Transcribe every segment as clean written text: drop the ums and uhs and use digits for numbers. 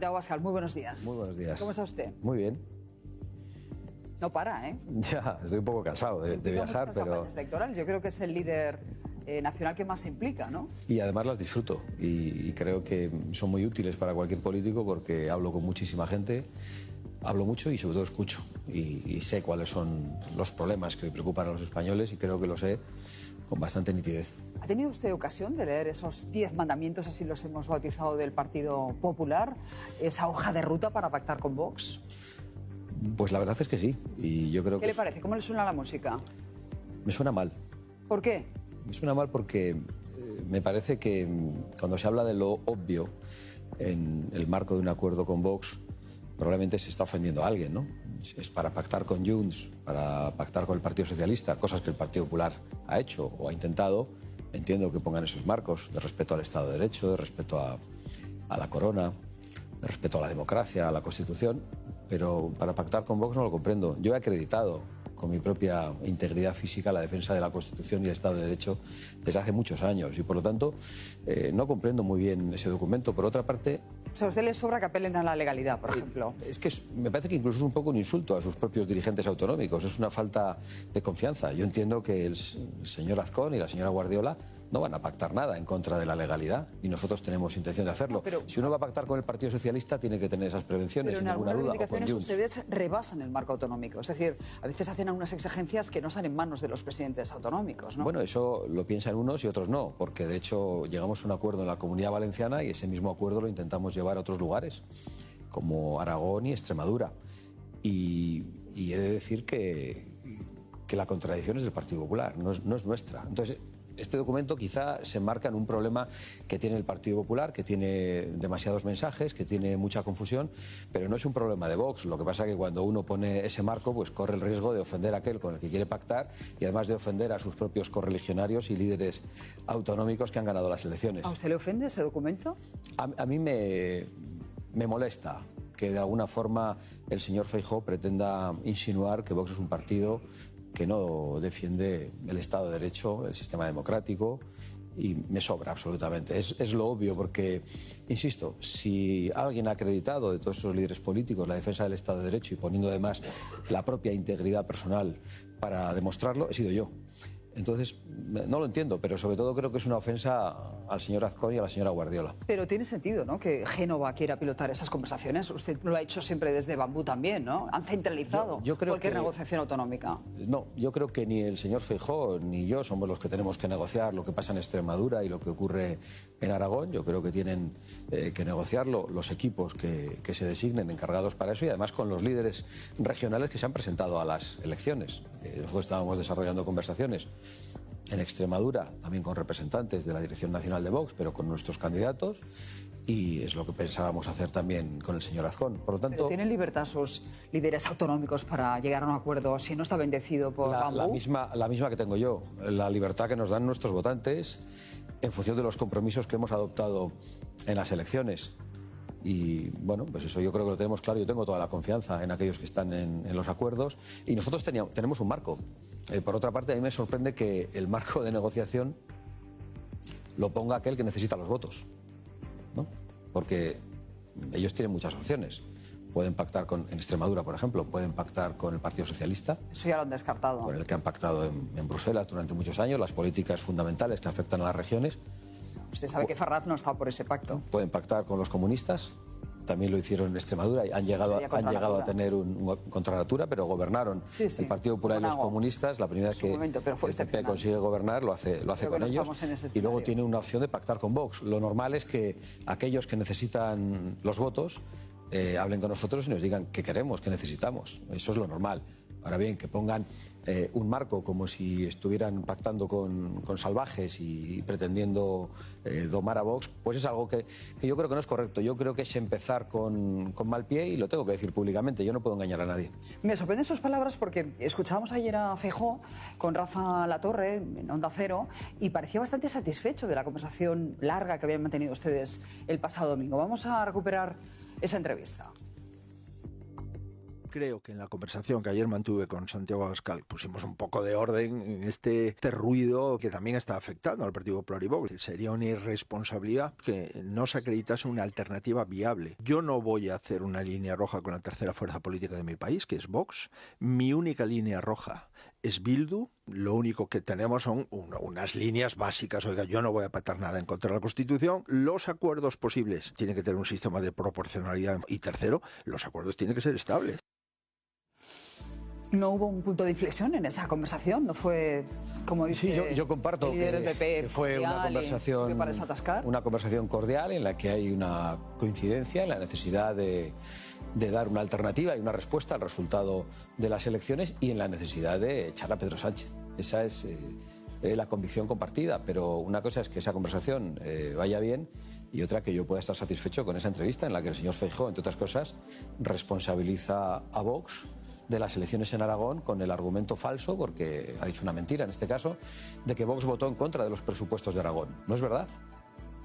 Abascal, muy buenos días. Muy buenos días. ¿Cómo está usted? Muy bien. No para, ¿eh? Ya, estoy un poco cansado de viajar, pero... electorales. Yo creo que es el líder nacional que más se implica, ¿no? Y además las disfruto y creo que son muy útiles para cualquier político porque hablo con muchísima gente, hablo mucho y sobre todo escucho y sé cuáles son los problemas que preocupan a los españoles y creo que lo sé con bastante nitidez. ¿Ha tenido usted ocasión de leer esos 10 mandamientos, así los hemos bautizado, del Partido Popular? ¿Esa hoja de ruta para pactar con Vox? Pues la verdad es que sí. Y yo creo ¿Qué le parece? ¿Cómo le suena la música? Me suena mal. ¿Por qué? Me suena mal porque me parece que cuando se habla de lo obvio en el marco de un acuerdo con Vox, probablemente se está ofendiendo a alguien, ¿no? Es para pactar con Junts, para pactar con el Partido Socialista, cosas que el Partido Popular ha hecho o ha intentado. Entiendo que pongan esos marcos de respeto al Estado de Derecho, de respeto a la corona, de respeto a la democracia, a la Constitución, pero para pactar con Vox no lo comprendo. Yo he acreditado con mi propia integridad física la defensa de la Constitución y el Estado de Derecho desde hace muchos años y por lo tanto no comprendo muy bien ese documento. Por otra parte... O sea, ¿a usted le sobra que apelen a la legalidad, por ejemplo? Es que me parece que incluso es un poco un insulto a sus propios dirigentes autonómicos, es una falta de confianza. Yo entiendo que el señor Azcón y la señora Guardiola no van a pactar nada en contra de la legalidad y nosotros tenemos intención de hacerlo. Pero si uno va a pactar con el Partido Socialista tiene que tener esas prevenciones, pero sin ninguna duda. Pero en algunas reivindicaciones ustedes rebasan el marco autonómico, es decir, a veces hacen algunas exigencias que no salen en manos de los presidentes autonómicos, ¿no? Bueno, eso lo piensan unos y otros no, porque de hecho llegamos a un acuerdo en la Comunidad Valenciana y ese mismo acuerdo lo intentamos llevar a otros lugares, como Aragón y Extremadura. Y he de decir que la contradicción es del Partido Popular, no es nuestra. Entonces, este documento quizá se enmarca en un problema que tiene el Partido Popular, que tiene demasiados mensajes, que tiene mucha confusión, pero no es un problema de Vox. Lo que pasa es que cuando uno pone ese marco, pues corre el riesgo de ofender a aquel con el que quiere pactar y además de ofender a sus propios correligionarios y líderes autonómicos que han ganado las elecciones. ¿A usted le ofende ese documento? A mí me molesta que de alguna forma el señor Feijóo pretenda insinuar que Vox es un partido que no defiende el Estado de Derecho, el sistema democrático, y me sobra absolutamente. Es lo obvio porque, insisto, si alguien ha acreditado de todos esos líderes políticos la defensa del Estado de Derecho y poniendo además la propia integridad personal para demostrarlo, he sido yo. Entonces, no lo entiendo, pero sobre todo creo que es una ofensa al señor Azcón y a la señora Guardiola. Pero tiene sentido, ¿no?, que Génova quiera pilotar esas conversaciones. Usted lo ha hecho siempre desde Bambú también, ¿no? Han centralizado yo creo cualquier que, negociación autonómica. No, yo creo que ni el señor Feijóo ni yo somos los que tenemos que negociar lo que pasa en Extremadura y lo que ocurre en Aragón. Yo creo que tienen que negociarlo los equipos que se designen encargados para eso y además con los líderes regionales que se han presentado a las elecciones. Nosotros estábamos desarrollando conversaciones en Extremadura, también con representantes de la Dirección Nacional de Vox, pero con nuestros candidatos, y es lo que pensábamos hacer también con el señor Azcón. Por lo tanto, ¿pero tienen libertad sus líderes autonómicos para llegar a un acuerdo si no está bendecido por Bambú? La misma que tengo yo, la libertad que nos dan nuestros votantes en función de los compromisos que hemos adoptado en las elecciones. Y bueno, pues eso yo creo que lo tenemos claro. Yo tengo toda la confianza en aquellos que están en los acuerdos y nosotros tenemos un marco. Por otra parte, a mí me sorprende que el marco de negociación lo ponga aquel que necesita los votos, ¿no? Porque ellos tienen muchas opciones. Pueden pactar en Extremadura, por ejemplo, pueden pactar con el Partido Socialista. Eso ya lo han descartado. Con el que han pactado en Bruselas durante muchos años, las políticas fundamentales que afectan a las regiones. Usted sabe que Ferraz no está por ese pacto. Pueden pactar con los comunistas, también lo hicieron en Extremadura, y han llegado a tener un contra natura, pero gobernaron. Sí, sí. El Partido Popular y los comunistas, la primera vez que el PP consigue gobernar, lo hace con ellos, y luego tiene una opción de pactar con Vox. Lo normal es que aquellos que necesitan los votos hablen con nosotros y nos digan qué queremos, qué necesitamos. Eso es lo normal. Ahora bien, que pongan un marco como si estuvieran pactando con salvajes y pretendiendo domar a Vox, pues es algo que yo creo que no es correcto. Yo creo que es empezar con mal pie y lo tengo que decir públicamente. Yo no puedo engañar a nadie. Me sorprenden sus palabras porque escuchábamos ayer a Feijóo con Rafa Latorre en Onda Cero y parecía bastante satisfecho de la conversación larga que habían mantenido ustedes el pasado domingo. Vamos a recuperar esa entrevista. Creo que en la conversación que ayer mantuve con Santiago Abascal pusimos un poco de orden en este ruido que también está afectando al Partido Popular y Vox. Sería una irresponsabilidad que no se acreditase una alternativa viable. Yo no voy a hacer una línea roja con la tercera fuerza política de mi país, que es Vox. Mi única línea roja es Bildu. Lo único que tenemos son unas líneas básicas. Oiga, yo no voy a pactar nada en contra de la Constitución. Los acuerdos posibles tienen que tener un sistema de proporcionalidad. Y tercero, los acuerdos tienen que ser estables. No hubo un punto de inflexión en esa conversación, no fue, como dice, sí, yo comparto que fue una conversación cordial en la que hay una coincidencia en la necesidad de dar una alternativa y una respuesta al resultado de las elecciones y en la necesidad de echar a Pedro Sánchez. Esa es la convicción compartida, pero una cosa es que esa conversación vaya bien y otra que yo pueda estar satisfecho con esa entrevista en la que el señor Feijóo, entre otras cosas, responsabiliza a Vox de las elecciones en Aragón con el argumento falso, porque ha dicho una mentira en este caso, de que Vox votó en contra de los presupuestos de Aragón. No es verdad.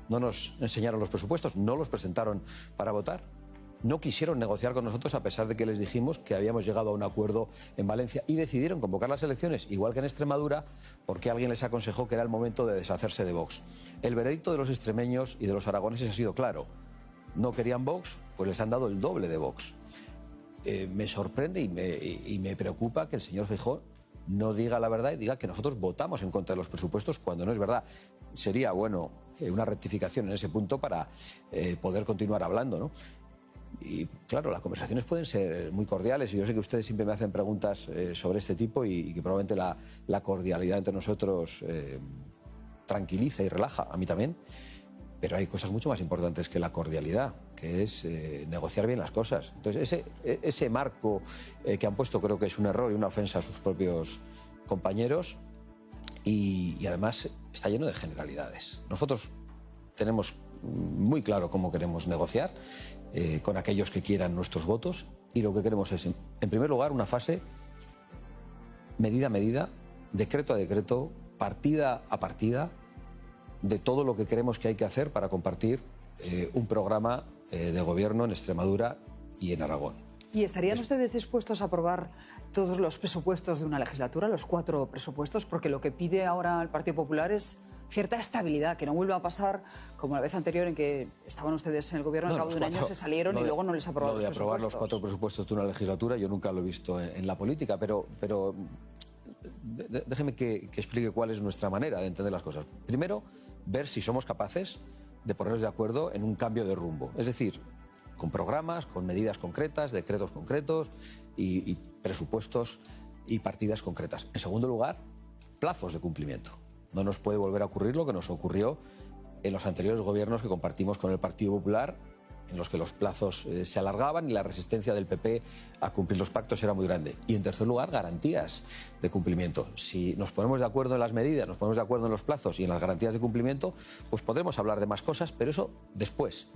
No nos enseñaron los presupuestos, no los presentaron para votar. No quisieron negociar con nosotros a pesar de que les dijimos que habíamos llegado a un acuerdo en Valencia y decidieron convocar las elecciones, igual que en Extremadura, porque alguien les aconsejó que era el momento de deshacerse de Vox. El veredicto de los extremeños y de los aragoneses ha sido claro. No querían Vox, pues les han dado el doble de Vox. Me sorprende y me preocupa que el señor Feijóo no diga la verdad y diga que nosotros votamos en contra de los presupuestos cuando no es verdad. Sería bueno una rectificación en ese punto para poder continuar hablando, ¿no? Y claro, las conversaciones pueden ser muy cordiales y yo sé que ustedes siempre me hacen preguntas sobre este tipo y que probablemente la cordialidad entre nosotros tranquiliza y relaja, a mí también. Pero hay cosas mucho más importantes que la cordialidad, que es negociar bien las cosas. Entonces, ese marco que han puesto creo que es un error y una ofensa a sus propios compañeros y además está lleno de generalidades. Nosotros tenemos muy claro cómo queremos negociar con aquellos que quieran nuestros votos y lo que queremos es, en primer lugar, una fase medida a medida, decreto a decreto, partida a partida, de todo lo que creemos que hay que hacer para compartir un programa de gobierno en Extremadura y en Aragón. ¿Y estarían ustedes dispuestos a aprobar todos los presupuestos de una legislatura, los 4 presupuestos? Porque lo que pide ahora el Partido Popular es cierta estabilidad, que no vuelva a pasar como la vez anterior en que estaban ustedes en el gobierno, al cabo de un año se salieron y luego no les aprobaron los presupuestos. Lo de aprobar los 4 presupuestos de una legislatura yo nunca lo he visto en la política, pero déjeme que explique cuál es nuestra manera de entender las cosas. Primero, ver si somos capaces de ponernos de acuerdo en un cambio de rumbo. Es decir, con programas, con medidas concretas, decretos concretos y presupuestos y partidas concretas. En segundo lugar, plazos de cumplimiento. No nos puede volver a ocurrir lo que nos ocurrió en los anteriores gobiernos que compartimos con el Partido Popular, en los que los plazos se alargaban y la resistencia del PP a cumplir los pactos era muy grande. Y en tercer lugar, garantías de cumplimiento. Si nos ponemos de acuerdo en las medidas, nos ponemos de acuerdo en los plazos y en las garantías de cumplimiento, pues podremos hablar de más cosas, pero eso después,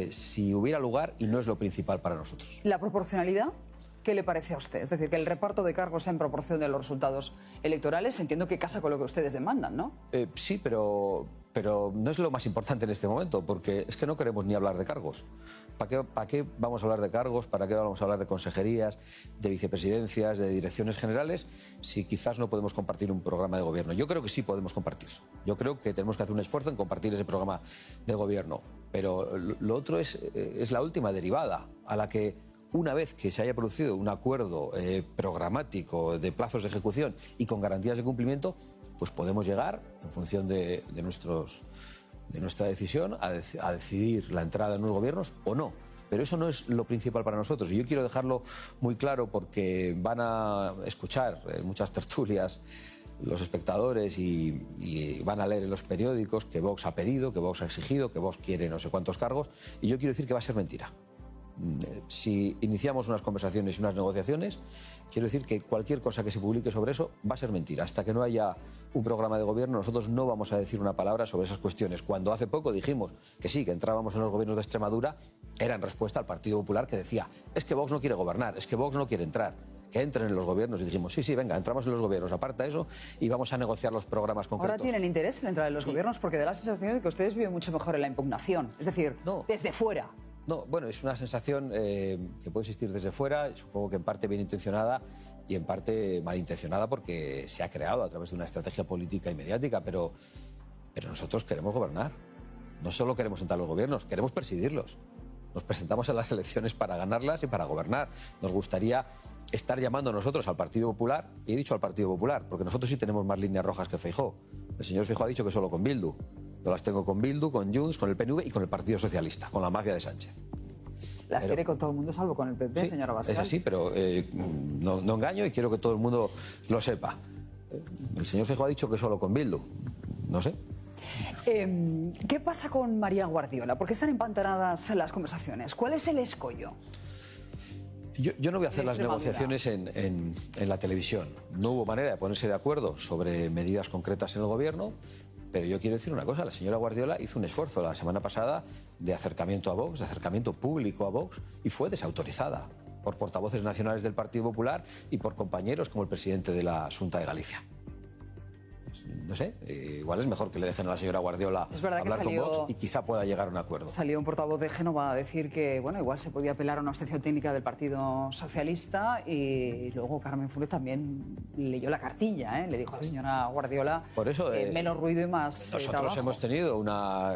si hubiera lugar, y no es lo principal para nosotros. ¿La proporcionalidad? ¿Qué le parece a usted? Es decir, que el reparto de cargos sea en proporción de los resultados electorales, entiendo que casa con lo que ustedes demandan, ¿no? Sí, pero no es lo más importante en este momento, porque es que no queremos ni hablar de cargos. ¿Para qué vamos a hablar de cargos? ¿Para qué vamos a hablar de consejerías, de vicepresidencias, de direcciones generales, si quizás no podemos compartir un programa de gobierno? Yo creo que sí podemos compartir. Yo creo que tenemos que hacer un esfuerzo en compartir ese programa de gobierno. Pero lo otro es la última derivada, a la que una vez que se haya producido un acuerdo programático de plazos de ejecución y con garantías de cumplimiento, pues podemos llegar, en función de nuestra decisión, a decidir la entrada en los gobiernos o no. Pero eso no es lo principal para nosotros. Y yo quiero dejarlo muy claro porque van a escuchar en muchas tertulias los espectadores y van a leer en los periódicos que Vox ha pedido, que Vox ha exigido, que Vox quiere no sé cuántos cargos. Y yo quiero decir que va a ser mentira. Si iniciamos unas conversaciones y unas negociaciones, quiero decir que cualquier cosa que se publique sobre eso va a ser mentira. Hasta que no haya un programa de gobierno, nosotros no vamos a decir una palabra sobre esas cuestiones. Cuando hace poco dijimos que sí, que entrábamos en los gobiernos de Extremadura, era en respuesta al Partido Popular que decía, es que Vox no quiere gobernar, es que Vox no quiere entrar, que entren en los gobiernos. Y dijimos, sí, venga, entramos en los gobiernos, aparta eso y vamos a negociar los programas concretos. Ahora tienen interés en entrar en los gobiernos porque da la sensación de que ustedes viven mucho mejor en la impugnación, es decir, desde fuera. No, bueno, es una sensación que puede existir desde fuera, supongo que en parte bien intencionada y en parte malintencionada porque se ha creado a través de una estrategia política y mediática, pero nosotros queremos gobernar. No solo queremos entrar a los gobiernos, queremos presidirlos. Nos presentamos a las elecciones para ganarlas y para gobernar. Nos gustaría estar llamando nosotros al Partido Popular, y he dicho al Partido Popular, porque nosotros sí tenemos más líneas rojas que Feijóo. El señor Feijóo ha dicho que solo con Bildu. Yo las tengo con Bildu, con Junts, con el PNV y con el Partido Socialista, con la mafia de Sánchez. Las quiere con todo el mundo, salvo con el PP, sí, señora Abascal. Es así, pero no engaño y quiero que todo el mundo lo sepa. El señor Feijóo ha dicho que solo con Bildu. No sé. ¿Qué pasa con María Guardiola? ¿Por qué están empantanadas las conversaciones? ¿Cuál es el escollo? Yo no voy a hacer las negociaciones en la televisión. No hubo manera de ponerse de acuerdo sobre medidas concretas en el gobierno, pero yo quiero decir una cosa. La señora Guardiola hizo un esfuerzo la semana pasada de acercamiento a Vox, de acercamiento público a Vox, y fue desautorizada por portavoces nacionales del Partido Popular y por compañeros como el presidente de la Xunta de Galicia. No sé, igual es mejor que le dejen a la señora Guardiola hablar con Vox y quizá pueda llegar a un acuerdo. Salió un portavoz de Génova a decir que, bueno, igual se podía apelar a una abstención técnica del Partido Socialista, y luego Carmen Fure también leyó la cartilla, le dijo a la señora Guardiola por eso, menos ruido y más nosotros trabajo. Hemos tenido una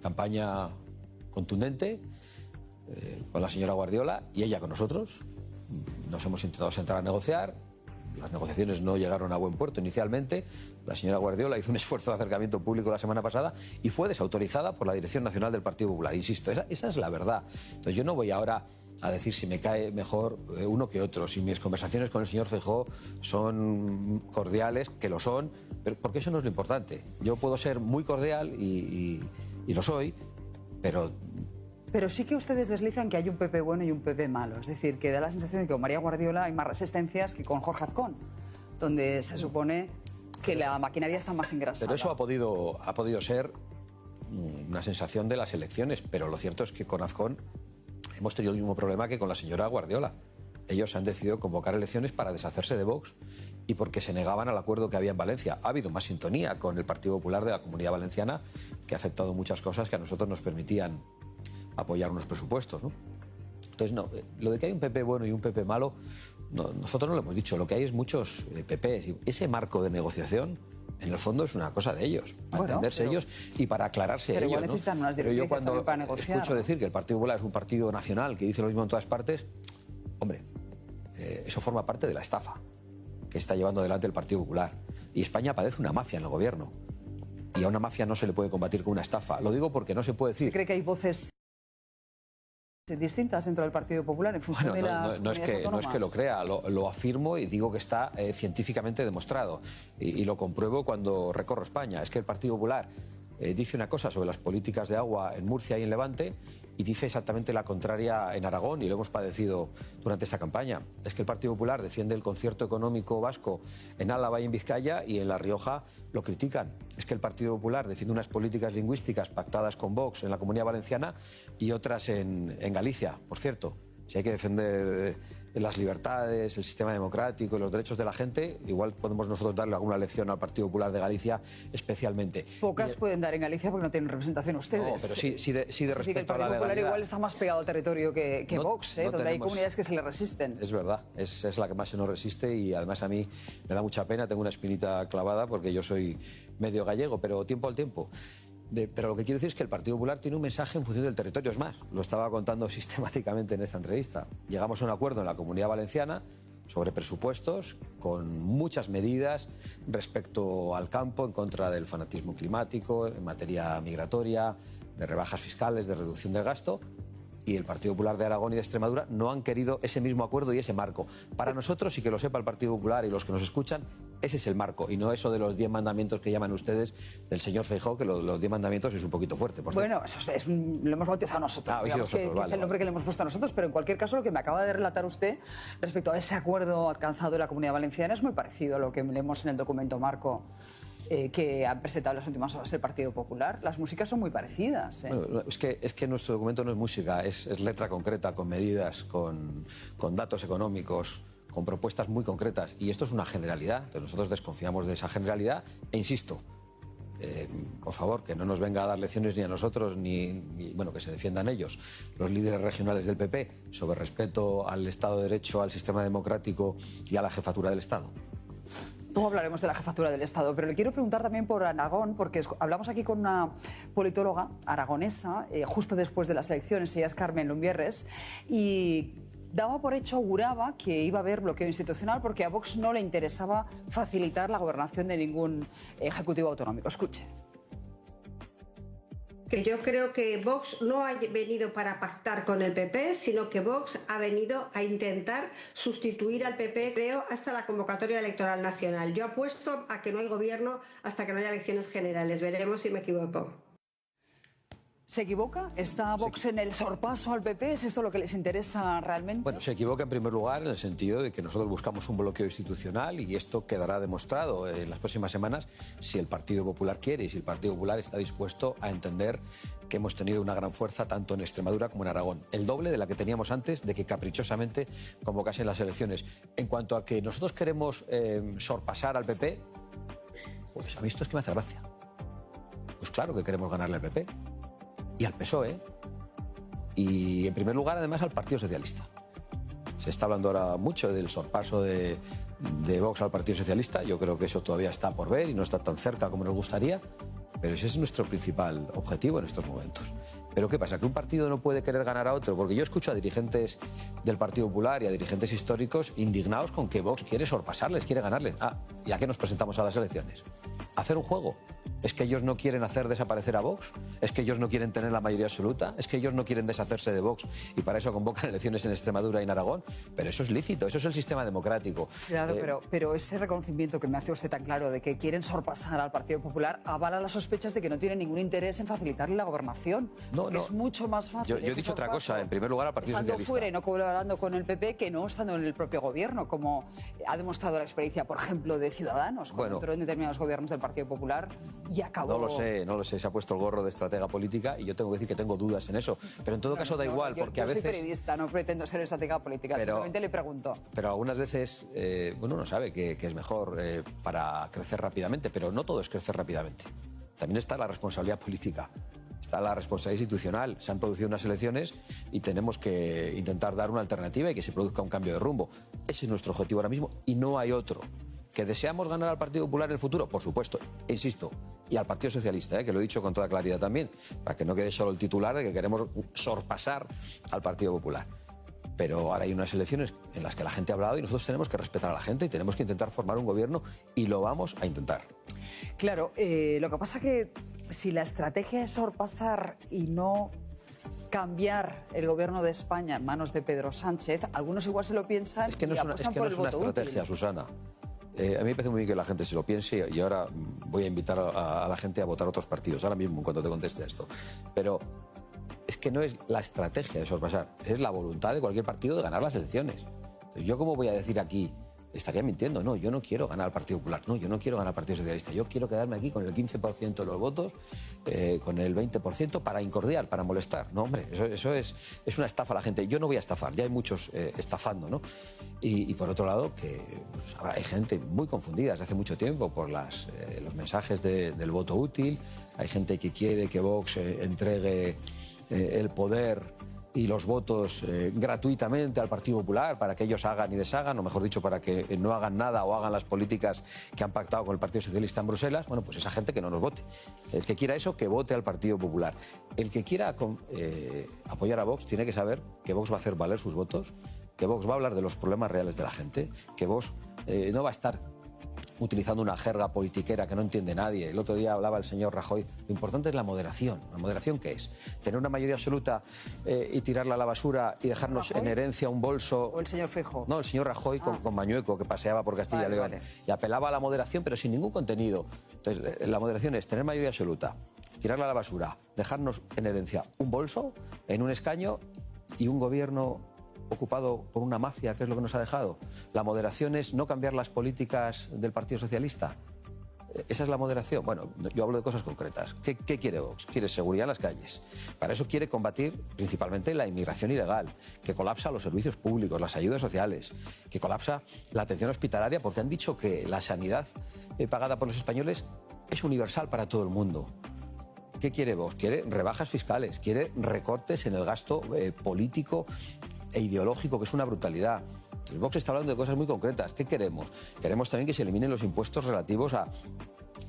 campaña contundente con la señora Guardiola y ella con nosotros. Nos hemos intentado sentar a negociar. Las negociaciones no llegaron a buen puerto inicialmente. La señora Guardiola hizo un esfuerzo de acercamiento público la semana pasada y fue desautorizada por la Dirección Nacional del Partido Popular. Insisto, esa es la verdad. Entonces yo no voy ahora a decir si me cae mejor uno que otro, si mis conversaciones con el señor Feijóo son cordiales, que lo son, pero porque eso no es lo importante. Yo puedo ser muy cordial y lo soy, pero sí que ustedes deslizan que hay un PP bueno y un PP malo. Es decir, que da la sensación de que con María Guardiola hay más resistencias que con Jorge Azcón, donde se supone que la maquinaria está más engrasada. Pero eso ha podido ser una sensación de las elecciones, pero lo cierto es que con Azcón hemos tenido el mismo problema que con la señora Guardiola. Ellos han decidido convocar elecciones para deshacerse de Vox y porque se negaban al acuerdo que había en Valencia. Ha habido más sintonía con el Partido Popular de la Comunidad Valenciana, que ha aceptado muchas cosas que a nosotros nos permitían apoyar unos presupuestos, ¿no? Entonces, no, lo de que hay un PP bueno y un PP malo, nosotros no lo hemos dicho. Lo que hay es muchos PPs. Y ese marco de negociación, en el fondo, es una cosa de ellos, para entenderse ellos y para aclararse ellos, igual necesitan unas directrices cuando para negociar, escucho decir que el Partido Popular es un partido nacional que dice lo mismo en todas partes, hombre, eso forma parte de la estafa que está llevando adelante el Partido Popular. Y España padece una mafia en el gobierno. Y a una mafia no se le puede combatir con una estafa. Lo digo porque no se puede decir. ¿Usted cree que hay voces distintas dentro del Partido Popular en función de las no es que lo crea, lo afirmo y digo que está científicamente demostrado y lo compruebo cuando recorro España. Es que el Partido Popular dice una cosa sobre las políticas de agua en Murcia y en Levante y dice exactamente la contraria en Aragón, y lo hemos padecido durante esta campaña. Es que el Partido Popular defiende el concierto económico vasco en Álava y en Vizcaya, y en La Rioja lo critican. Es que el Partido Popular defiende unas políticas lingüísticas pactadas con Vox en la Comunidad Valenciana y otras en Galicia. Por cierto, si hay que defender las libertades, el sistema democrático y los derechos de la gente, igual podemos nosotros darle alguna lección al Partido Popular de Galicia especialmente. Pocas pueden dar en Galicia porque no tienen representación ustedes. No, pero sí de respecto a la legalidad. El Partido Popular igual está más pegado al territorio que Vox, donde hay comunidades que se le resisten. Es verdad, es la que más se nos resiste, y además a mí me da mucha pena, tengo una espinita clavada porque yo soy medio gallego, pero tiempo al tiempo. Pero lo que quiero decir es que el Partido Popular tiene un mensaje en función del territorio. Es más, lo estaba contando sistemáticamente en esta entrevista. Llegamos a un acuerdo en la Comunidad Valenciana sobre presupuestos con muchas medidas respecto al campo, en contra del fanatismo climático, en materia migratoria, de rebajas fiscales, de reducción del gasto. Y el Partido Popular de Aragón y de Extremadura no han querido ese mismo acuerdo y ese marco. Para nosotros, y que lo sepa el Partido Popular y los que nos escuchan, ese es el marco, y no eso de los 10 mandamientos que llaman ustedes del señor Feijóo, que los 10 mandamientos es un poquito fuerte. Bueno, eso lo hemos bautizado nosotros, es el nombre que le hemos puesto a nosotros, pero en cualquier caso lo que me acaba de relatar usted respecto a ese acuerdo alcanzado en la Comunidad Valenciana es muy parecido a lo que leemos en el documento marco que han presentado en las últimas horas el Partido Popular. Las músicas son muy parecidas. Bueno, es que nuestro documento no es música, es letra concreta, con medidas, con datos económicos, con propuestas muy concretas. Y esto es una generalidad. Entonces nosotros desconfiamos de esa generalidad e insisto, por favor, que no nos venga a dar lecciones ni a nosotros, ni bueno, que se defiendan ellos, los líderes regionales del PP, sobre respeto al Estado de Derecho, al sistema democrático y a la jefatura del Estado. Luego hablaremos de la jefatura del Estado, pero le quiero preguntar también por Aragón, porque hablamos aquí con una politóloga aragonesa, justo después de las elecciones, ella es Carmen Lumbierres, y daba por hecho, auguraba que iba a haber bloqueo institucional porque a Vox no le interesaba facilitar la gobernación de ningún ejecutivo autonómico. Escuche. Que yo creo que Vox no ha venido para pactar con el PP, sino que Vox ha venido a intentar sustituir al PP, creo, hasta la convocatoria electoral nacional. Yo apuesto a que no hay gobierno hasta que no haya elecciones generales. Veremos si me equivoco. ¿Se equivoca? ¿Está Vox en el sorpaso al PP? ¿Es esto lo que les interesa realmente? Bueno, se equivoca en primer lugar en el sentido de que nosotros buscamos un bloqueo institucional y esto quedará demostrado en las próximas semanas si el Partido Popular quiere y si el Partido Popular está dispuesto a entender que hemos tenido una gran fuerza tanto en Extremadura como en Aragón. El doble de la que teníamos antes de que caprichosamente convocasen las elecciones. En cuanto a que nosotros queremos sorpasar al PP, pues a mí esto es que me hace gracia. Pues claro que queremos ganarle al PP. Y al PSOE, y en primer lugar además al Partido Socialista. Se está hablando ahora mucho del sorpaso de Vox al Partido Socialista. Yo creo que eso todavía está por ver y no está tan cerca como nos gustaría, pero ese es nuestro principal objetivo en estos momentos. Pero ¿qué pasa? ¿Que un partido no puede querer ganar a otro? Porque yo escucho a dirigentes del Partido Popular y a dirigentes históricos indignados con que Vox quiere sorpasarles, quiere ganarles. ¿Y a qué nos presentamos a las elecciones? ¿A hacer un juego? ¿Es que ellos no quieren hacer desaparecer a Vox? ¿Es que ellos no quieren tener la mayoría absoluta? ¿Es que ellos no quieren deshacerse de Vox y para eso convocan elecciones en Extremadura y en Aragón? Pero eso es lícito, eso es el sistema democrático. Claro, pero ese reconocimiento que me hace usted tan claro de que quieren sorpasar al Partido Popular avala las sospechas de que no tienen ningún interés en facilitarle la gobernación. No. Es mucho más fácil. Yo he dicho otra cosa, en primer lugar al Partido Socialista. Estando fuera y no colaborando con el PP que no estando en el propio gobierno, como ha demostrado la experiencia, por ejemplo, de Ciudadanos, cuando entró en determinados gobiernos del Partido Popular y acabó... No lo sé, se ha puesto el gorro de estratega política y yo tengo que decir que tengo dudas en eso. Pero en todo caso da igual, porque a veces... Yo soy periodista, no pretendo ser estratega política, simplemente le pregunto. Pero algunas veces uno sabe que es mejor para crecer rápidamente, pero no todo es crecer rápidamente. También está la responsabilidad política, está la responsabilidad institucional. Se han producido unas elecciones y tenemos que intentar dar una alternativa y que se produzca un cambio de rumbo. Ese es nuestro objetivo ahora mismo y no hay otro. ¿Que deseamos ganar al Partido Popular en el futuro? Por supuesto, insisto. Y al Partido Socialista, que lo he dicho con toda claridad también, para que no quede solo el titular de que queremos sorpasar al Partido Popular. Pero ahora hay unas elecciones en las que la gente ha hablado y nosotros tenemos que respetar a la gente y tenemos que intentar formar un gobierno y lo vamos a intentar. Claro, lo que pasa es que si la estrategia es sorpasar y no cambiar el gobierno de España en manos de Pedro Sánchez, algunos igual se lo piensan. Es que no es una estrategia, Susana. A mí me parece muy bien que la gente se lo piense y ahora voy a invitar a la gente a votar otros partidos, ahora mismo cuando te conteste esto. Pero es que no es la estrategia de sorpasar, es la voluntad de cualquier partido de ganar las elecciones. Entonces, ¿yo cómo voy a decir aquí? Estaría mintiendo. No, yo no quiero ganar al Partido Popular, no, yo no quiero ganar al Partido Socialista, yo quiero quedarme aquí con el 15% de los votos, con el 20% para incordiar, para molestar. No, hombre, eso es una estafa a la gente. Yo no voy a estafar, ya hay muchos estafando, ¿no? Y por otro lado, que pues, hay gente muy confundida desde hace mucho tiempo por los mensajes del voto útil, hay gente que quiere que Vox entregue el poder y los votos gratuitamente al Partido Popular para que ellos hagan y deshagan, o mejor dicho, para que no hagan nada o hagan las políticas que han pactado con el Partido Socialista en Bruselas. Bueno, pues esa gente que no nos vote. El que quiera eso, que vote al Partido Popular. El que quiera apoyar a Vox tiene que saber que Vox va a hacer valer sus votos, que Vox va a hablar de los problemas reales de la gente, que Vox no va a estar utilizando una jerga politiquera que no entiende nadie. El otro día hablaba el señor Rajoy. Lo importante es la moderación. ¿La moderación qué es? ¿Tener una mayoría absoluta y tirarla a la basura y dejarnos en herencia un bolso? ¿O el señor Feijóo? No, el señor Rajoy con Mañueco, que paseaba por Castilla y León. Vale. Y apelaba a la moderación, pero sin ningún contenido. Entonces, la moderación es tener mayoría absoluta, tirarla a la basura, dejarnos en herencia un bolso, en un escaño y un gobierno ocupado por una mafia, que es lo que nos ha dejado. La moderación es no cambiar las políticas del Partido Socialista. Esa es la moderación. Bueno, yo hablo de cosas concretas. ¿Qué quiere Vox? Quiere seguridad en las calles. Para eso quiere combatir principalmente la inmigración ilegal, que colapsa los servicios públicos, las ayudas sociales, que colapsa la atención hospitalaria, porque han dicho que la sanidad pagada por los españoles es universal para todo el mundo. ¿Qué quiere Vox? Quiere rebajas fiscales, quiere recortes en el gasto político e ideológico, que es una brutalidad. Entonces, Vox está hablando de cosas muy concretas. ¿Qué queremos? Queremos también que se eliminen los impuestos relativos a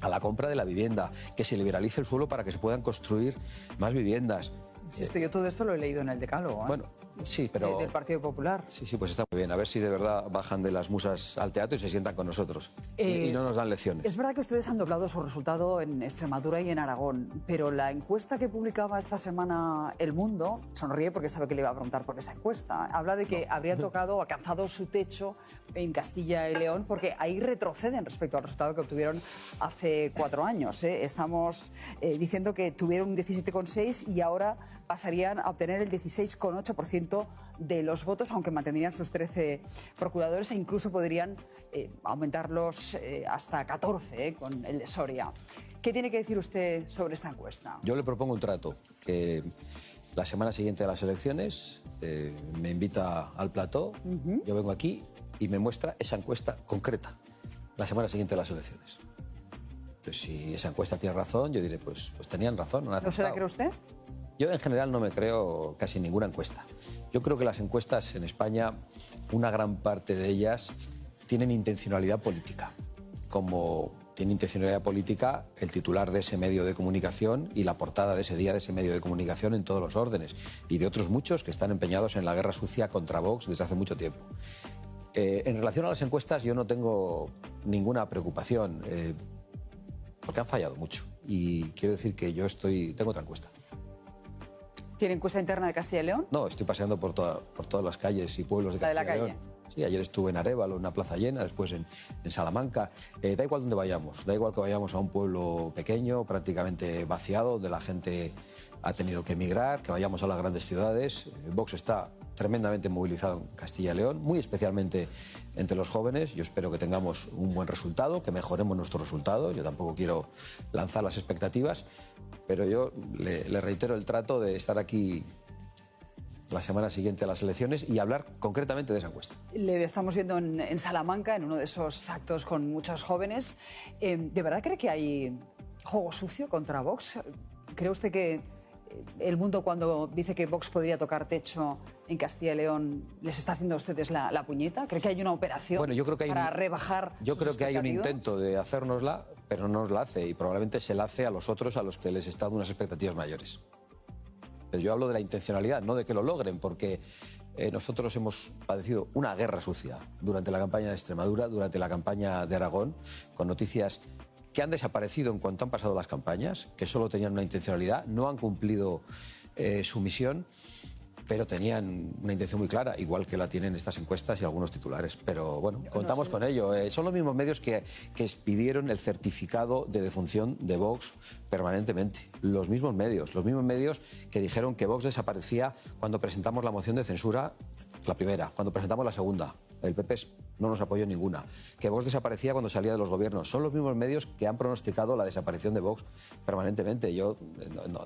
la compra de la vivienda, que se liberalice el suelo para que se puedan construir más viviendas. Sí, yo todo esto lo he leído en el decálogo. Bueno, sí, pero... Del Partido Popular. Sí, pues está muy bien. A ver si de verdad bajan de las musas al teatro y se sientan con nosotros. Y no nos dan lecciones. Es verdad que ustedes han doblado su resultado en Extremadura y en Aragón, pero la encuesta que publicaba esta semana El Mundo, sonríe porque sabe que le iba a preguntar por esa encuesta, habla de que habría alcanzado su techo en Castilla y León, porque ahí retroceden respecto al resultado que obtuvieron hace 4 años. Estamos diciendo que tuvieron un 17,6 y ahora pasarían a obtener el 16,8% de los votos, aunque mantendrían sus 13 procuradores e incluso podrían aumentarlos hasta 14 con el de Soria. ¿Qué tiene que decir usted sobre esta encuesta? Yo le propongo un trato, que la semana siguiente a las elecciones me invita al plató, yo vengo aquí y me muestra esa encuesta concreta, la semana siguiente a las elecciones. Entonces, si esa encuesta tiene razón, yo diré, pues tenían razón. ¿No se la cree usted? Yo en general no me creo casi ninguna encuesta. Yo creo que las encuestas en España, una gran parte de ellas tienen intencionalidad política. Como tiene intencionalidad política el titular de ese medio de comunicación y la portada de ese día de ese medio de comunicación en todos los órdenes. Y de otros muchos que están empeñados en la guerra sucia contra Vox desde hace mucho tiempo. En relación a las encuestas yo no tengo ninguna preocupación, porque han fallado mucho. Y quiero decir que yo tengo otra encuesta. ¿Tiene encuesta interna de Castilla y León? No, estoy paseando por todas las calles y pueblos de Castilla y León. Sí, ayer estuve en Arévalo, en una plaza llena, después en Salamanca. Da igual dónde vayamos, da igual que vayamos a un pueblo pequeño, prácticamente vaciado, donde la gente ha tenido que emigrar, que vayamos a las grandes ciudades. Vox está tremendamente movilizado en Castilla y León, muy especialmente entre los jóvenes. Yo espero que tengamos un buen resultado, que mejoremos nuestro resultado. Yo tampoco quiero lanzar las expectativas, pero yo le reitero el trato de estar aquí la semana siguiente a las elecciones y hablar concretamente de esa encuesta. Le estamos viendo en Salamanca, en uno de esos actos con muchos jóvenes. ¿De verdad cree que hay juego sucio contra Vox? ¿Cree usted que El Mundo, cuando dice que Vox podría tocar techo en Castilla y León, les está haciendo a ustedes la puñeta? ¿Cree que hay una operación para rebajar Yo creo que hay un intento de hacérnosla, pero no nos la hace, y probablemente se la hace a los otros, a los que les está dando unas expectativas mayores. Pero yo hablo de la intencionalidad, no de que lo logren, porque nosotros hemos padecido una guerra sucia durante la campaña de Extremadura, durante la campaña de Aragón, con noticias que han desaparecido en cuanto han pasado las campañas, que solo tenían una intencionalidad, no han cumplido su misión, pero tenían una intención muy clara, igual que la tienen estas encuestas y algunos titulares. Pero bueno, contamos con ello. Son los mismos medios que expidieron el certificado de defunción de Vox permanentemente. Los mismos medios que dijeron que Vox desaparecía cuando presentamos la moción de censura, la primera, cuando presentamos la segunda. El PP no nos apoyó ninguna. Que Vox desaparecía cuando salía de los gobiernos. Son los mismos medios que han pronosticado la desaparición de Vox permanentemente. Yo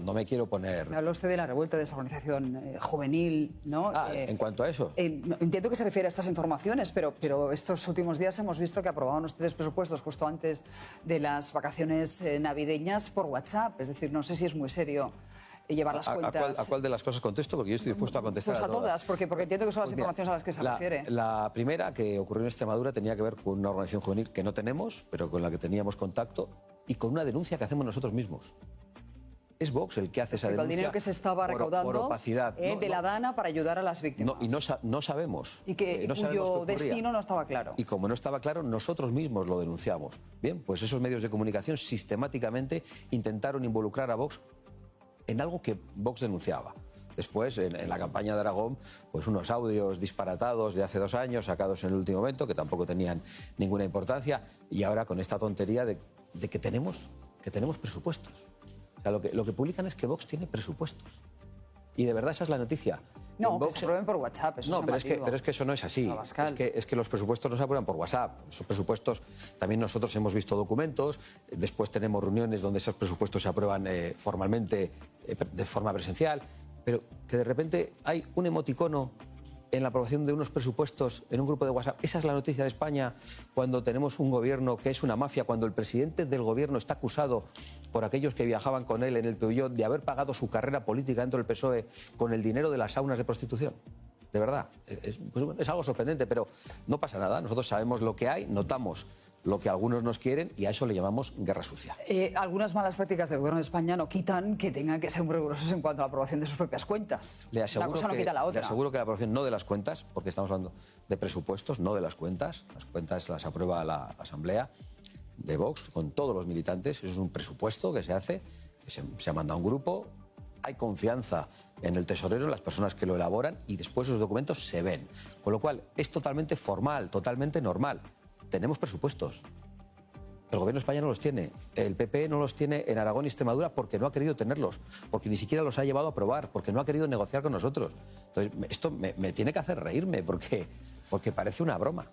no me quiero poner... Me habló usted de la revuelta de esa organización juvenil, ¿no? En cuanto a eso. Entiendo que se refiere a estas informaciones, pero estos últimos días hemos visto que aprobaban ustedes presupuestos justo antes de las vacaciones navideñas por WhatsApp. Es decir, no sé si es muy serio llevar las cuentas. ¿A cuál de las cosas contesto? Porque yo estoy dispuesto a contestar a todas. Porque entiendo que son las informaciones a las que se refiere. La primera, que ocurrió en Extremadura, tenía que ver con una organización juvenil que no tenemos, pero con la que teníamos contacto, y con una denuncia que hacemos nosotros mismos. Es Vox el que hace esa denuncia. El dinero que se estaba recaudando por opacidad. De la DANA para ayudar a las víctimas. Y no sabemos. Y cuyo destino no estaba claro. Y como no estaba claro, nosotros mismos lo denunciamos. Bien, pues esos medios de comunicación sistemáticamente intentaron involucrar a Vox en algo que Vox denunciaba. Después, en la campaña de Aragón, pues unos audios disparatados de hace 2 años, sacados en el último momento, que tampoco tenían ninguna importancia, y ahora con esta tontería de que tenemos presupuestos. O sea, lo que publican es que Vox tiene presupuestos. Y de verdad esa es la noticia. No, Vox, que se aprueben por WhatsApp. Eso pero es que eso no es así. Es que los presupuestos no se aprueban por WhatsApp. Esos presupuestos, también nosotros hemos visto documentos, después tenemos reuniones donde esos presupuestos se aprueban formalmente, de forma presencial, pero que de repente hay un emoticono en la aprobación de unos presupuestos en un grupo de WhatsApp. Esa es la noticia de España cuando tenemos un gobierno que es una mafia, cuando el presidente del gobierno está acusado por aquellos que viajaban con él en el Peugeot de haber pagado su carrera política dentro del PSOE con el dinero de las saunas de prostitución. De verdad, es algo sorprendente, pero no pasa nada. Nosotros sabemos lo que hay, notamos lo que algunos nos quieren y a eso le llamamos guerra sucia. Algunas malas prácticas del gobierno de España no quitan que tengan que ser muy rigurosos en cuanto a la aprobación de sus propias cuentas. Le aseguro Una cosa no quita la otra. Le aseguro que la aprobación no de las cuentas, porque estamos hablando de presupuestos, no de las cuentas las aprueba la Asamblea de Vox con todos los militantes. Eso es un presupuesto que se hace, que se ha mandado a un grupo, hay confianza en el tesorero, en las personas que lo elaboran y después esos documentos se ven. Con lo cual es totalmente formal, totalmente normal. Tenemos presupuestos. El gobierno de España no los tiene. El PP no los tiene en Aragón y Extremadura porque no ha querido tenerlos, porque ni siquiera los ha llevado a aprobar, porque no ha querido negociar con nosotros. Entonces, esto me tiene que hacer reírme porque parece una broma.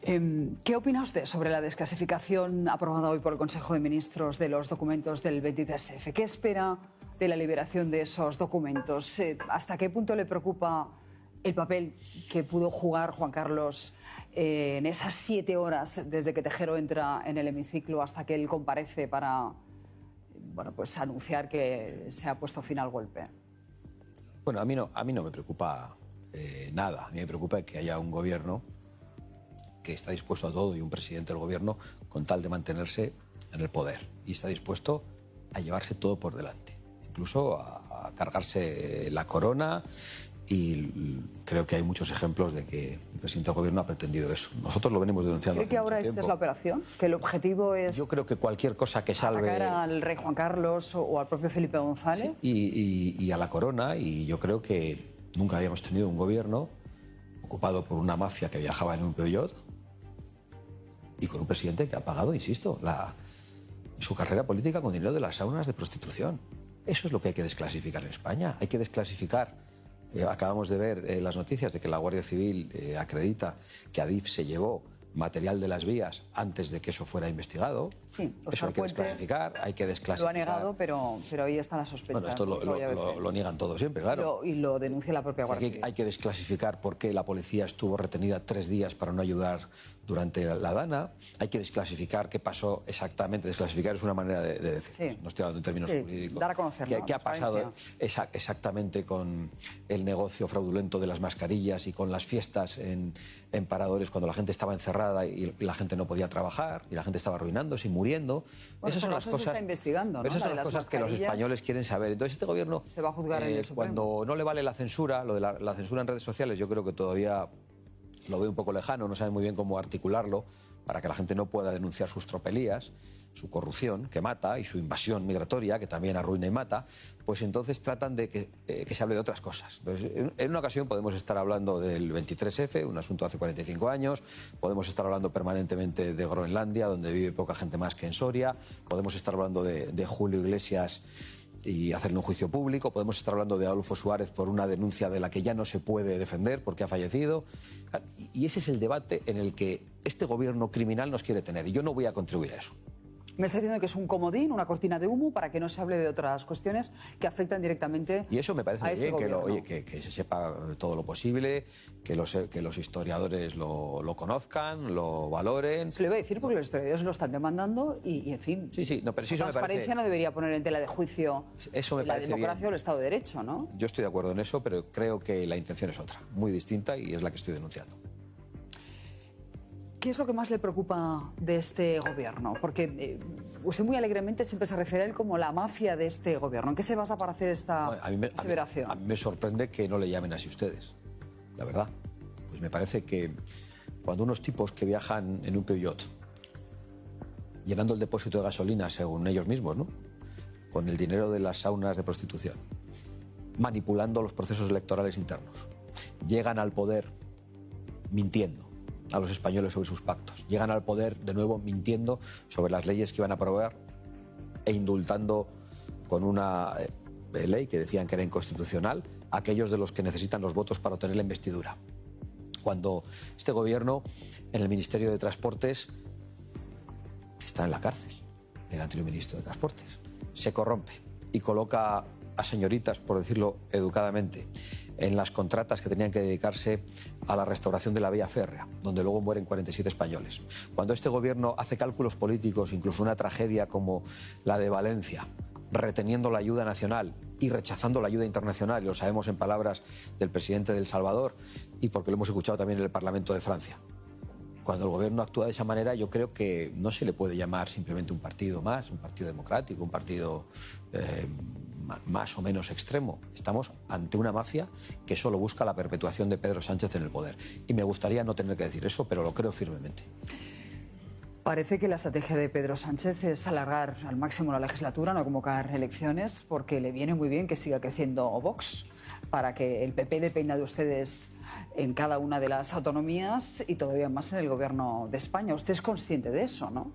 ¿Qué opina usted sobre la desclasificación aprobada hoy por el Consejo de Ministros de los documentos del 23F? ¿Qué espera de la liberación de esos documentos? ¿Hasta qué punto le preocupa el papel que pudo jugar Juan Carlos en esas 7 horas desde que Tejero entra en el hemiciclo hasta que él comparece para anunciar que se ha puesto fin al golpe? Bueno, a mí no me preocupa nada. A mí me preocupa que haya un gobierno que está dispuesto a todo y un presidente del gobierno con tal de mantenerse en el poder y está dispuesto a llevarse todo por delante, incluso a cargarse la corona. Y creo que hay muchos ejemplos de que el presidente del gobierno ha pretendido eso. Nosotros lo venimos denunciando. ¿Cree que ahora esta es la operación? ¿Que el objetivo es...? Yo creo que cualquier cosa que salve... ¿Atacar al rey Juan Carlos o al propio Felipe González? Sí, y a la corona. Y yo creo que nunca habíamos tenido un gobierno ocupado por una mafia que viajaba en un Peugeot y con un presidente que ha pagado, insisto, su carrera política con dinero de las saunas de prostitución. Eso es lo que hay que desclasificar en España. Hay que desclasificar... acabamos de ver las noticias de que la Guardia Civil acredita que Adif se llevó material de las vías antes de que eso fuera investigado. Sí, eso hay que desclasificar, hay que desclasificar. Lo ha negado, pero ahí está la sospecha. Bueno, esto lo niegan todos siempre, claro. Y lo denuncia la propia Guardia Civil. Hay que desclasificar por qué la policía estuvo retenida 3 días para no ayudar durante la Dana. Hay que desclasificar qué pasó exactamente. Desclasificar es una manera de decir, sí. No estoy hablando en términos jurídicos. Dar a conocer, ¿Qué ha pasado exactamente con el negocio fraudulento de las mascarillas y con las fiestas en paradores cuando la gente estaba encerrada y la gente no podía trabajar y la gente estaba arruinándose y muriendo? Bueno, esas son las cosas, se está investigando, ¿no? Esas son las cosas que los españoles quieren saber. Entonces este gobierno se va a juzgar en el Supremo. Cuando no le vale la censura, lo de la censura en redes sociales, yo creo que todavía lo veo un poco lejano, no sabe muy bien cómo articularlo para que la gente no pueda denunciar sus tropelías, su corrupción, que mata, y su invasión migratoria, que también arruina y mata. Pues entonces tratan de que se hable de otras cosas. Entonces, en una ocasión podemos estar hablando del 23F, un asunto de hace 45 años, podemos estar hablando permanentemente de Groenlandia, donde vive poca gente más que en Soria, podemos estar hablando de Julio Iglesias y hacerle un juicio público, podemos estar hablando de Adolfo Suárez por una denuncia de la que ya no se puede defender porque ha fallecido. Y ese es el debate en el que este gobierno criminal nos quiere tener, y yo no voy a contribuir a eso. Me está diciendo que es un comodín, una cortina de humo para que no se hable de otras cuestiones que afectan directamente. Y eso me parece a este bien, que se sepa todo lo posible, que los historiadores lo conozcan, lo valoren. Se lo iba a decir porque los historiadores lo están demandando y en fin. Sí, no, pero sí, la transparencia no debería poner en tela de juicio la democracia bien. o el Estado de Derecho, ¿no? Yo estoy de acuerdo en eso, pero creo que la intención es otra, muy distinta, y es la que estoy denunciando. ¿Qué es lo que más le preocupa de este gobierno? Porque usted muy alegremente siempre se refiere a él como la mafia de este gobierno. ¿En qué se basa para hacer esta aseveración? A mí me sorprende que no le llamen así ustedes, la verdad. Pues me parece que cuando unos tipos que viajan en un Peugeot, llenando el depósito de gasolina según ellos mismos, ¿no?, con el dinero de las saunas de prostitución, manipulando los procesos electorales internos, llegan al poder mintiendo a los españoles sobre sus pactos, llegan al poder de nuevo mintiendo sobre las leyes que iban a aprobar e indultando con una ley que decían que era inconstitucional a aquellos de los que necesitan los votos para obtener la investidura. Cuando este gobierno en el Ministerio de Transportes está en la cárcel, el anterior ministro de Transportes, se corrompe y coloca a señoritas, por decirlo educadamente, en las contratas que tenían que dedicarse a la restauración de la vía férrea, donde luego mueren 47 españoles. Cuando este gobierno hace cálculos políticos, incluso una tragedia como la de Valencia, reteniendo la ayuda nacional y rechazando la ayuda internacional, y lo sabemos en palabras del presidente de El Salvador y porque lo hemos escuchado también en el Parlamento de Francia. Cuando el gobierno actúa de esa manera, yo creo que no se le puede llamar simplemente un partido más, un partido democrático, un partido más o menos extremo. Estamos ante una mafia que solo busca la perpetuación de Pedro Sánchez en el poder. Y me gustaría no tener que decir eso, pero lo creo firmemente. Parece que la estrategia de Pedro Sánchez es alargar al máximo la legislatura, no convocar elecciones, porque le viene muy bien que siga creciendo Vox, para que el PP dependa de ustedes en cada una de las autonomías y todavía más en el gobierno de España. Usted es consciente de eso, ¿no?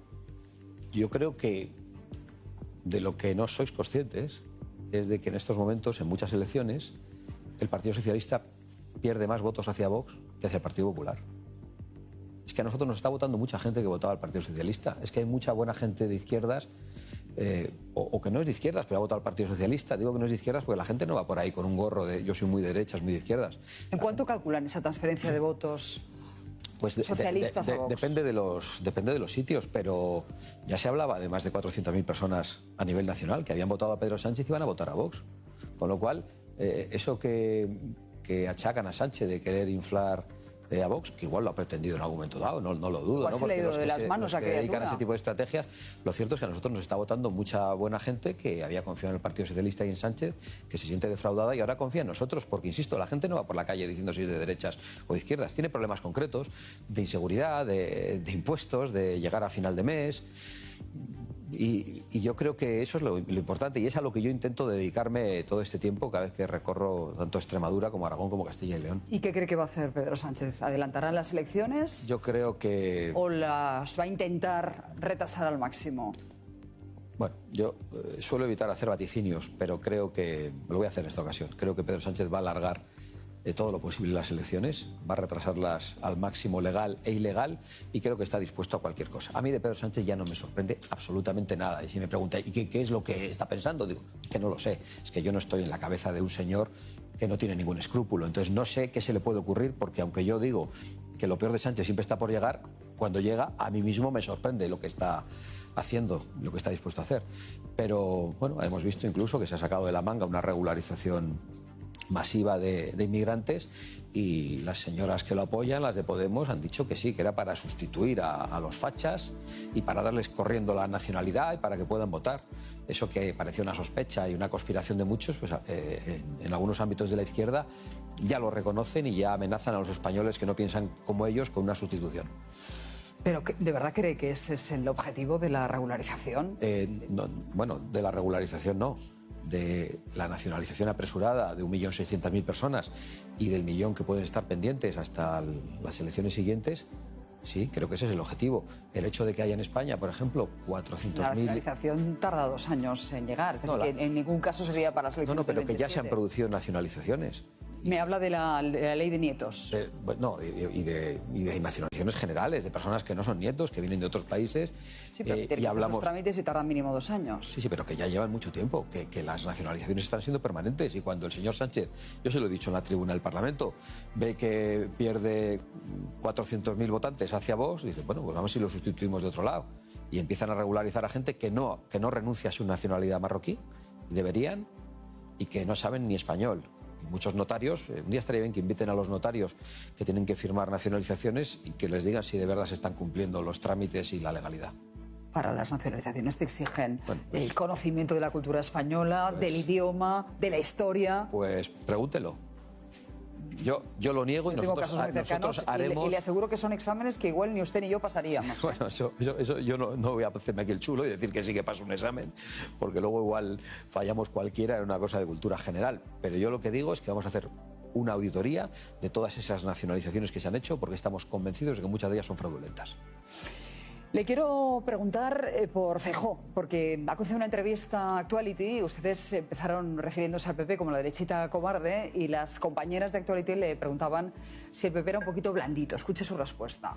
Yo creo que de lo que no sois conscientes es de que en estos momentos, en muchas elecciones, el Partido Socialista pierde más votos hacia Vox que hacia el Partido Popular. Es que a nosotros nos está votando mucha gente que votaba al Partido Socialista. Es que hay mucha buena gente de izquierdas, o que no es de izquierdas, pero ha votado al Partido Socialista. Digo que no es de izquierdas porque la gente no va por ahí con un gorro de yo soy muy de derechas, muy de izquierdas. ¿En cuánto calculan esa transferencia de votos? Pues socialistas a Vox. Depende de los sitios, pero ya se hablaba de más de 400.000 personas a nivel nacional que habían votado a Pedro Sánchez y iban a votar a Vox. Con lo cual, eso que achacan a Sánchez de querer inflar a Vox, que igual lo ha pretendido en algún momento dado, no lo dudo, ¿no? Porque los que dedican a ese tipo de estrategias, lo cierto es que a nosotros nos está votando mucha buena gente que había confiado en el Partido Socialista y en Sánchez, que se siente defraudada y ahora confía en nosotros, porque, insisto, la gente no va por la calle diciendo si es de derechas o de izquierdas, tiene problemas concretos de inseguridad, de impuestos, de llegar a final de mes. Y yo creo que eso es lo importante y es a lo que yo intento dedicarme todo este tiempo cada vez que recorro tanto Extremadura como Aragón como Castilla y León. ¿Y qué cree que va a hacer Pedro Sánchez? ¿Adelantarán las elecciones? Yo creo que... ¿O las va a intentar retrasar al máximo? Bueno, yo suelo evitar hacer vaticinios, pero creo que lo voy a hacer en esta ocasión. Creo que Pedro Sánchez va a alargar todo lo posible las elecciones, va a retrasarlas al máximo legal e ilegal y creo que está dispuesto a cualquier cosa. A mí de Pedro Sánchez ya no me sorprende absolutamente nada. Y si me pregunta, ¿y qué es lo que está pensando? Digo, que no lo sé. Es que yo no estoy en la cabeza de un señor que no tiene ningún escrúpulo. Entonces no sé qué se le puede ocurrir porque aunque yo digo que lo peor de Sánchez siempre está por llegar, cuando llega a mí mismo me sorprende lo que está haciendo, lo que está dispuesto a hacer. Pero bueno, hemos visto incluso que se ha sacado de la manga una regularización masiva de inmigrantes y las señoras que lo apoyan, las de Podemos, han dicho que sí, que era para sustituir a los fachas y para darles corriendo la nacionalidad y para que puedan votar. Eso que parecía una sospecha y una conspiración de muchos, pues en algunos ámbitos de la izquierda ya lo reconocen y ya amenazan a los españoles que no piensan como ellos con una sustitución. ¿Pero de verdad cree que ese es el objetivo de la regularización? No, bueno, de la regularización no. De la nacionalización apresurada de 1.600.000 personas y del 1.000.000 que pueden estar pendientes hasta las elecciones siguientes, sí, creo que ese es el objetivo. El hecho de que haya en España, por ejemplo, 400.000... La nacionalización tarda 2 años en llegar, es decir, que en ningún caso sería para las elecciones. No, pero que ya se han producido nacionalizaciones. Me habla de la ley de nietos. Y de nacionalizaciones generales, de personas que no son nietos, que vienen de otros países. Sí, pero y hablamos... los trámites y tardan mínimo 2 años. Sí, pero que ya llevan mucho tiempo, que las nacionalizaciones están siendo permanentes. Y cuando el señor Sánchez, yo se lo he dicho en la tribuna del Parlamento, ve que pierde 400.000 votantes hacia Vox, dice, bueno, pues vamos si lo sustituimos de otro lado. Y empiezan a regularizar a gente que no renuncia a su nacionalidad marroquí, deberían, y que no saben ni español. Muchos notarios, un día estaría bien que inviten a los notarios que tienen que firmar nacionalizaciones y que les digan si de verdad se están cumpliendo los trámites y la legalidad. Para las nacionalizaciones te exigen el conocimiento de la cultura española, del idioma, de la historia. Pues pregúntelo. Yo lo niego y nosotros haremos... Y le aseguro que son exámenes que igual ni usted ni yo pasaríamos. Bueno, eso yo no voy a hacerme aquí el chulo y decir que sí que paso un examen, porque luego igual fallamos cualquiera en una cosa de cultura general. Pero yo lo que digo es que vamos a hacer una auditoría de todas esas nacionalizaciones que se han hecho, porque estamos convencidos de que muchas de ellas son fraudulentas. Le quiero preguntar por Feijóo, porque ha concedido una entrevista a Actuality. Ustedes empezaron refiriéndose al PP como la derechita cobarde y las compañeras de Actuality le preguntaban si el PP era un poquito blandito. Escuche su respuesta.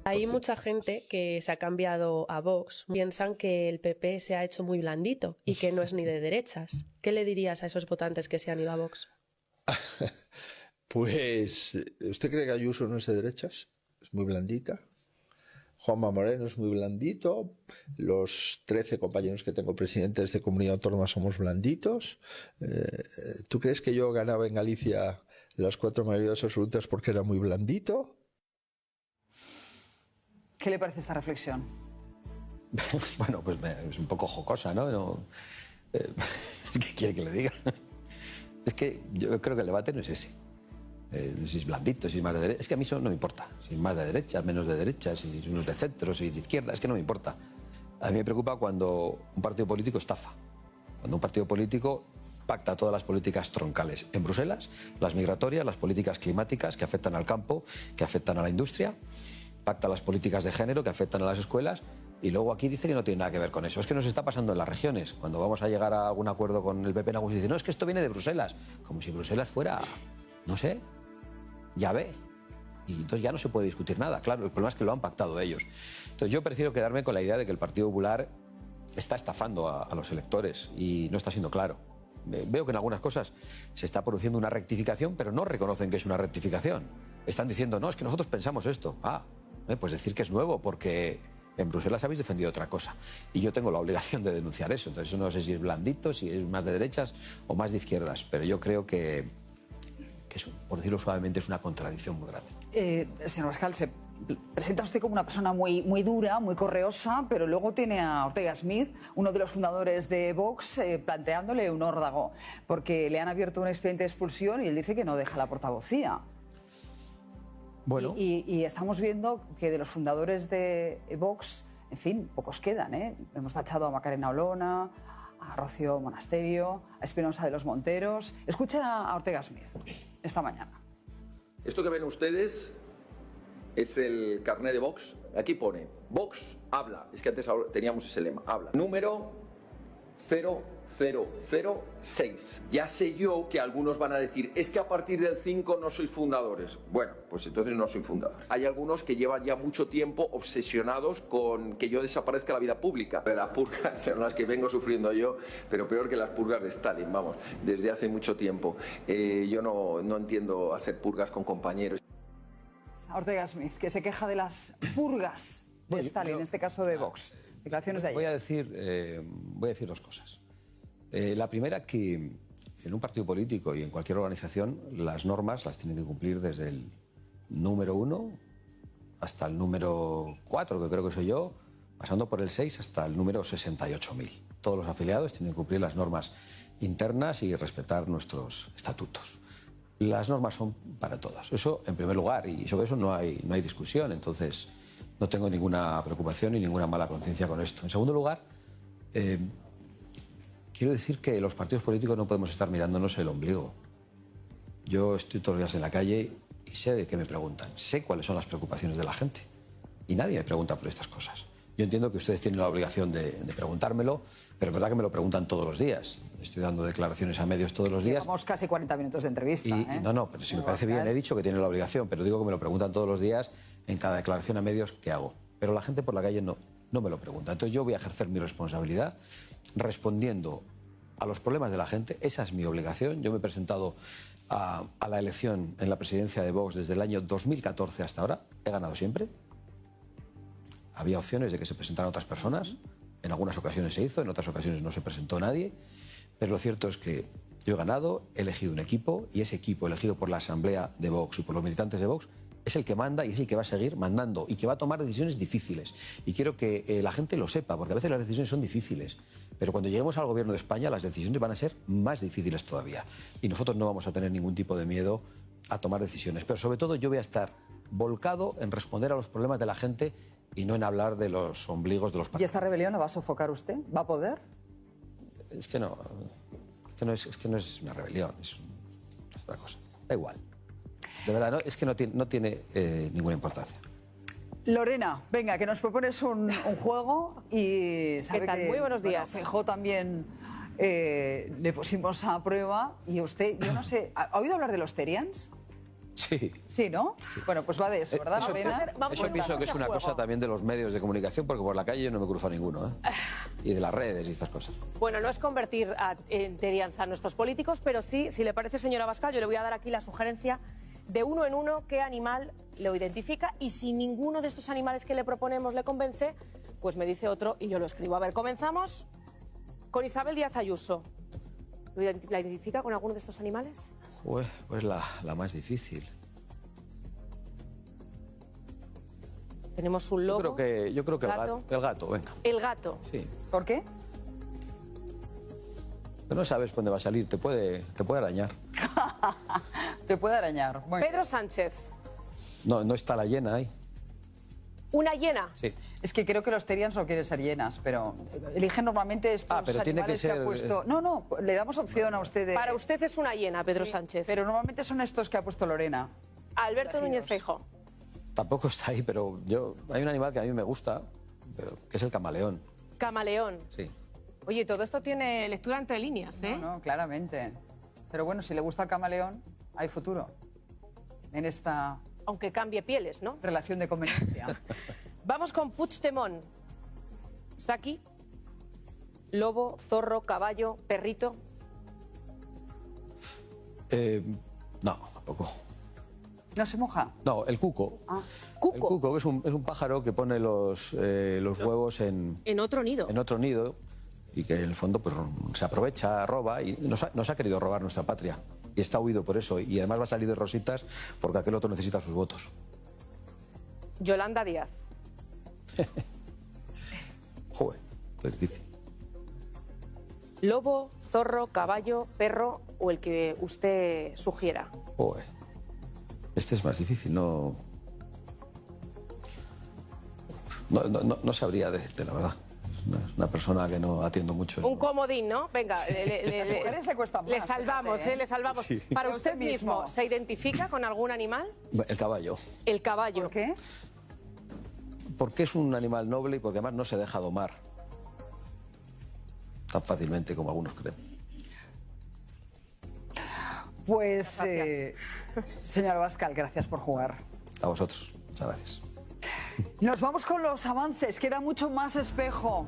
Hay mucha gente que se ha cambiado a Vox. Piensan que el PP se ha hecho muy blandito y que no es ni de derechas. ¿Qué le dirías a esos votantes que se han ido a Vox? Pues, ¿usted cree que Ayuso no es de derechas? Es muy blandita. Juanma Moreno es muy blandito. Los 13 compañeros que tengo presidentes de comunidad autónoma somos blanditos. ¿Tú crees que yo ganaba en Galicia las 4 mayorías absolutas porque era muy blandito? ¿Qué le parece esta reflexión? Bueno, pues es un poco jocosa, ¿no? ¿Qué quiere que le diga? Es que yo creo que el debate no es ese. Si es blandito, si es más de derecha. Es que a mí eso no me importa. Si es más de derecha, menos de derecha, si uno es de centro, si es de izquierda. Es que no me importa. A mí me preocupa cuando un partido político estafa. Cuando un partido político pacta todas las políticas troncales en Bruselas, las migratorias, las políticas climáticas que afectan al campo, que afectan a la industria, pacta las políticas de género que afectan a las escuelas. Y luego aquí dice que no tiene nada que ver con eso. Es que nos está pasando en las regiones. Cuando vamos a llegar a algún acuerdo con el PP en algún sitio, dice, no, es que esto viene de Bruselas. Como si Bruselas fuera, no sé, ya ve. Y entonces ya no se puede discutir nada. Claro, el problema es que lo han pactado ellos. Entonces yo prefiero quedarme con la idea de que el Partido Popular está estafando a los electores y no está siendo claro. Veo que en algunas cosas se está produciendo una rectificación, pero no reconocen que es una rectificación. Están diciendo, no, es que nosotros pensamos esto. Pues decir que es nuevo, porque en Bruselas habéis defendido otra cosa. Y yo tengo la obligación de denunciar eso. Entonces no sé si es blandito, si es más de derechas o más de izquierdas. Pero yo creo que eso, por decirlo suavemente, es una contradicción muy grande. Señor Abascal, se presenta usted como una persona muy dura, muy correosa, pero luego tiene a Ortega Smith, uno de los fundadores de Vox, planteándole un órdago, porque le han abierto un expediente de expulsión y él dice que no deja la portavocía. Bueno. Y estamos viendo que de los fundadores de Vox, en fin, pocos quedan, ¿eh? Hemos tachado a Macarena Olona, a Rocío Monasterio, a Espinosa de los Monteros. Escucha a Ortega Smith esta mañana. Esto que ven ustedes es el carnet de Vox. Aquí pone, Vox habla. Es que antes teníamos ese lema, habla. Número 0006. Ya sé yo que algunos van a decir, es que a partir del 5 no sois fundadores. Bueno, pues entonces no soy fundador. Hay algunos que llevan ya mucho tiempo obsesionados con que yo desaparezca de la vida pública. De las purgas son las que vengo sufriendo yo, pero peor que las purgas de Stalin, vamos, desde hace mucho tiempo. Yo no entiendo hacer purgas con compañeros. Ortega Smith, que se queja de las purgas de Stalin, en este caso de Vox. Declaraciones de ayer. Voy a decir dos cosas. La primera, que en un partido político y en cualquier organización las normas las tienen que cumplir desde el número 1 hasta el número 4, que creo que soy yo, pasando por el 6 hasta el número 68.000. Todos los afiliados tienen que cumplir las normas internas y respetar nuestros estatutos. Las normas son para todas. Eso en primer lugar, y sobre eso no hay discusión. Entonces no tengo ninguna preocupación y ninguna mala conciencia con esto. En segundo lugar, quiero decir que los partidos políticos no podemos estar mirándonos el ombligo. Yo estoy todos los días en la calle y sé de qué me preguntan. Sé cuáles son las preocupaciones de la gente. Y nadie me pregunta por estas cosas. Yo entiendo que ustedes tienen la obligación de preguntármelo, pero es verdad que me lo preguntan todos los días. Estoy dando declaraciones a medios todos los días. Llevamos casi 40 minutos de entrevista. No, pero si me parece bien, he dicho que tiene la obligación, pero digo que me lo preguntan todos los días en cada declaración a medios que hago. Pero la gente por la calle no me lo pregunta. Entonces yo voy a ejercer mi responsabilidad respondiendo a los problemas de la gente. Esa es mi obligación. Yo me he presentado a la elección en la presidencia de Vox desde el año 2014 hasta ahora. He ganado siempre. Había opciones de que se presentaran otras personas. En algunas ocasiones se hizo, en otras ocasiones no se presentó nadie. Pero lo cierto es que yo he ganado, he elegido un equipo, y ese equipo elegido por la Asamblea de Vox y por los militantes de Vox es el que manda y es el que va a seguir mandando y que va a tomar decisiones difíciles. Y quiero que la gente lo sepa, porque a veces las decisiones son difíciles. Pero cuando lleguemos al gobierno de España, las decisiones van a ser más difíciles todavía. Y nosotros no vamos a tener ningún tipo de miedo a tomar decisiones. Pero sobre todo yo voy a estar volcado en responder a los problemas de la gente y no en hablar de los ombligos de los partidos. ¿Y esta rebelión la va a sofocar usted? ¿Va a poder? Es que no es una rebelión, es otra cosa. Da igual. De verdad, es que no tiene ninguna importancia. Lorena, venga, que nos propones un juego y sabe ¿Qué tal? que, muy buenos días. Feijóo también le pusimos a prueba y usted, yo no sé, ¿ha oído hablar de los Terians? Sí. Sí, ¿no? Sí. Bueno, pues va de eso, ¿verdad, Lorena? Eso pienso que es una cosa también de los medios de comunicación, porque por la calle yo no me cruzo a ninguno, ¿eh? Y de las redes y estas cosas. Bueno, no es convertir en terianza a nuestros políticos, pero sí, si le parece, señora Abascal, yo le voy a dar aquí la sugerencia de uno en uno qué animal lo identifica, y si ninguno de estos animales que le proponemos le convence, pues me dice otro y yo lo escribo. A ver, comenzamos con Isabel Díaz Ayuso. ¿La identifica con alguno de estos animales? Pues la más difícil. Tenemos un lobo. Yo creo que el gato, venga. El gato. Sí. ¿Por qué? Pero no sabes dónde va a salir, te puede arañar. Te puede arañar. Bueno. Pedro Sánchez. No está la hiena ahí. ¿Una hiena? Sí. Es que creo que los terians no quieren ser hienas, pero eligen normalmente estos pero animales tiene que ser... ha puesto... No, le damos opción a usted. Para usted es una hiena, Pedro Sánchez. Pero normalmente son estos que ha puesto Lorena. Alberto Núñez Feijóo. Tampoco está ahí, pero hay un animal que a mí me gusta, que es el camaleón. Camaleón. Sí. Oye, todo esto tiene lectura entre líneas, ¿eh? No, claramente. Pero bueno, si le gusta el camaleón, hay futuro en esta... Aunque cambie pieles, ¿no? Relación de conveniencia. Vamos con Puigdemont. ¿Está aquí? Lobo, zorro, caballo, perrito. No, tampoco. ¿No se moja? No, el cuco. ¿Cuco? El cuco es un pájaro que pone los huevos en otro nido. En otro nido, y que en el fondo pues, se aprovecha, roba, y nos ha querido robar nuestra patria. Y está huido por eso, y además va a salir de rositas porque aquel otro necesita sus votos. Yolanda Díaz. Joder, esto es difícil. Lobo, zorro, caballo, perro o el que usted sugiera. Joder. Este es más difícil, no sabría decirte, la verdad. Es una persona que no atiendo mucho. Un comodín, ¿no? Venga, le salvamos, fíjate, ¿eh? Le salvamos. Sí. Para usted mismo, ¿se identifica con algún animal? El caballo. El caballo. ¿Por qué? Porque es un animal noble y porque además no se deja domar tan fácilmente como algunos creen. Pues, señora Abascal, gracias por jugar. A vosotros, muchas gracias. Nos vamos con los avances, queda mucho más espejo.